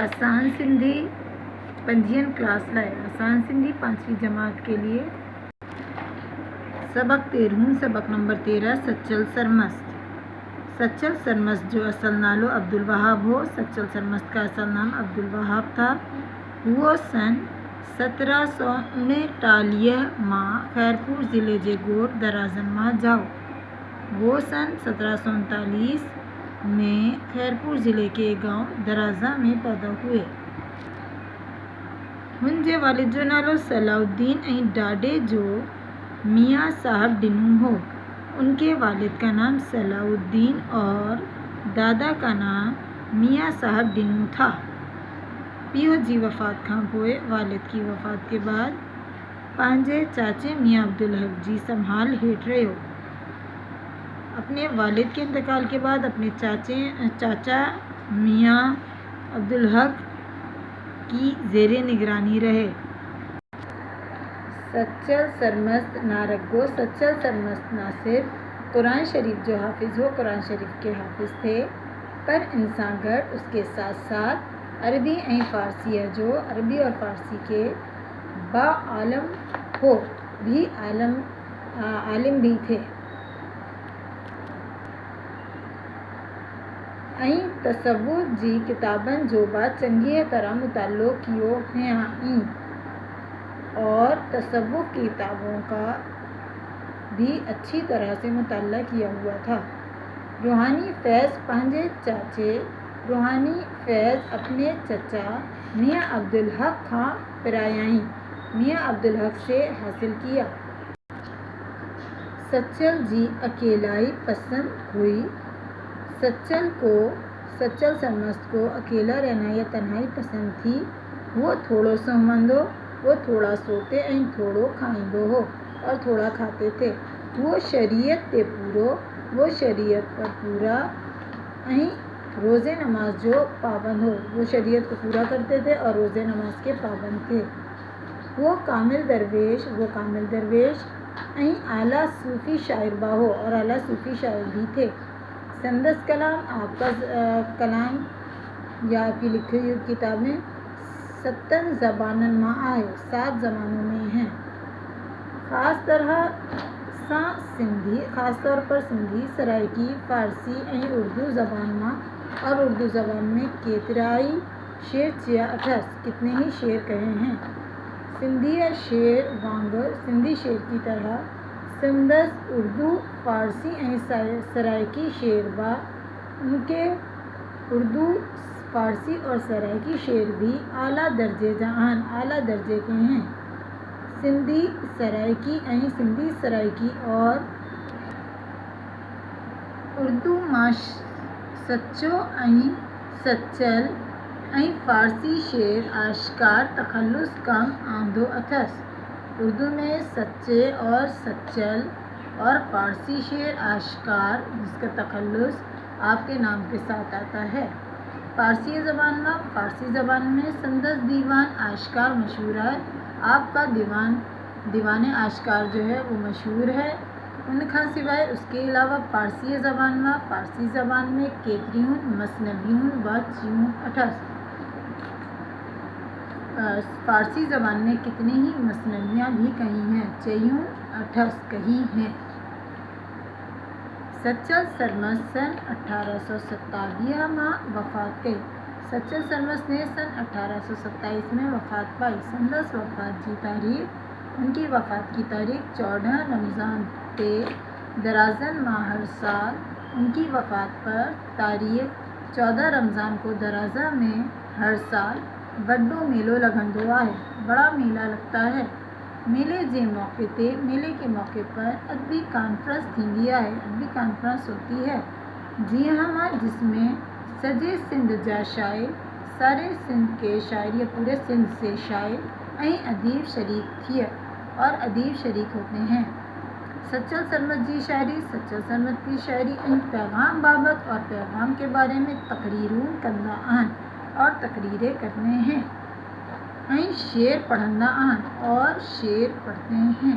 آسان سندھی पंजीयन क्लास लाइ आसान सिंधी 5वीं जमात के लिए सबक 13 सबक नंबर 13 सचल सरमस्त। सचल सरमस्त जो असल नालो अब्दुल वहाब हो। सचल सरमस्त का असल नाम अब्दुल वहाब था। वो सन 1739 मां खैरपुर ज़िले जे गोठ दराज़न मां जाओ। वो सन 1739 में खैरपुर ज़िले के गांव दराज़ा में पैदा हुए। हुनजे वालिद जो नालो सलाउद्दीन ऐं डाडे जो मियाँ साहब डिनू हो। उनके वालिद का नाम सलाउद्दीन और दादा का नाम मियाँ साहब डिनू था। पीउ जी वफ़ात खां पोइ वालिद की वफ़ात के बाद पंहिंजे चाचे मियाँ अब्दुल हक जी संभाल हेठि रहियो। अपने वालिद के इंतकाल के बाद अपने चाचा मियाँ अब्दुल हक की ज़ेरे निगरानी रहे। सचल सरमस्त नारगो सचल सरमस्त ना सिर्फ कुरान शरीफ जो हाफिज़ हो, कुरान शरीफ के हाफिज़ थे, पर इंसान गढ़ उसके साथ साथ अरबी और फ़ारसी जो अरबी और फ़ारसी के बाआलम हो भी आलिम भी थे। ऐं तसव्वुफ़ जी किताबन जो बा चंगी तरह मुतालो कियो हैं और तसव्वुफ़ की किताबों का भी अच्छी तरह से मुताला किया हुआ था। रूहानी फैज़ पंहिंजे चाचे रूहानी फैज़ अपने चचा मियाँ अब्दुल हक खां पिरायाई मियाँ अब्दुल हक से हासिल किया। सचल जी अकेलाई पसंद हुई। सचल सरमस्त को अकेला रहना या तन्हाई पसंद थी। वो थोड़ो सुम्हंदो, वो थोड़ा सोते ऐं थोड़ो खाईंदो हो और थोड़ा खाते थे। वो शरीयत पर पूरा ऐं रोज़े नमाज जो पाबंद हो। वो शरीयत को पूरा करते थे और रोज़े नमाज के पाबंद थे। वो कामिल दरवेश ऐं आला सूफ़ी शायर बाहो और आला सूफ़ी शायर भी थे। संदस कलाम आपका कलाम या आपकी लिखी हुई किताबें 7 ज़बानन मां आहे, 7 ज़बानों में हैं। ख़ास तौर पर सिंधी, सराइकी, फ़ारसी ऐं उर्दू ज़बान मां और उर्दू ज़बान में केतिराई शेर चिया अथस, कितने ही शेर कहे हैं। सिंधी शेर वांगुरु सिंधी शेर की तरह संदस उर्दू, फ़ारसी ऐं सराइकी शेर बा उनके उर्दू, फ़ारसी और सराइकी शेर भी आला दर्जे के हैं। सिंधी सराइकी और उर्दू मां सच्चो ऐं सचल ऐं फ़ारसी शेर आश्कार तख़ल्लुस कम आंदो अथस। उर्दू में सच्चे और सचल और फ़ारसी शेर आश्कार जिसका तख़ल्लुस आपके नाम के साथ आता है। फ़ारसी ज़बान में संदस दीवान आश्कार मशहूर है। आपका दीवान आश्कार जो है वो मशहूर है। उनका सिवाय उसके अलावा फ़ारसी ज़बान में केतरियूं मसनवियूं व चियूं अथस। फ़ारसी ज़बान में कितनी ही मसनवियाँ भी कही हैं, चयूं अथस कही हैं। सचल सरमस्त सन 1827 मां वफ़ात कई। सचल सरमस्त ने सन 1827 में वफ़ात पाई। संदस उनकी वफ़ात की तारीख़ 14 रमज़ान ते दराज़न मां हर साल उनकी वफ़ात पर तारीख़ 14 रमज़ान को दराज़ा में हर साल वड्डो मेलो लॻंदो आहे। बड़ा मेला लगता है। मेले के मौके पर अदबी कॉन्फ्रेंस थींदी आहे। अदबी कॉन्फ्रेंस होती है जिसमें सॼे सिंध जा शाइर, सारे सिंध के शायर या पूरे सिंध से शायर ऐं अदीब शरीक होते हैं। सचल सरमस्त की शायरी ऐं पैगाम बाबत और पैगाम के बारे में तकरीरूं कंदा आहिनि और तकरीरें करते हैं ऐं शेर पढ़ंदा आहिनि और शेर पढ़ते हैं।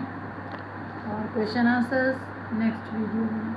और क्वेश्चन आंसर्स नेक्स्ट वीडियो में।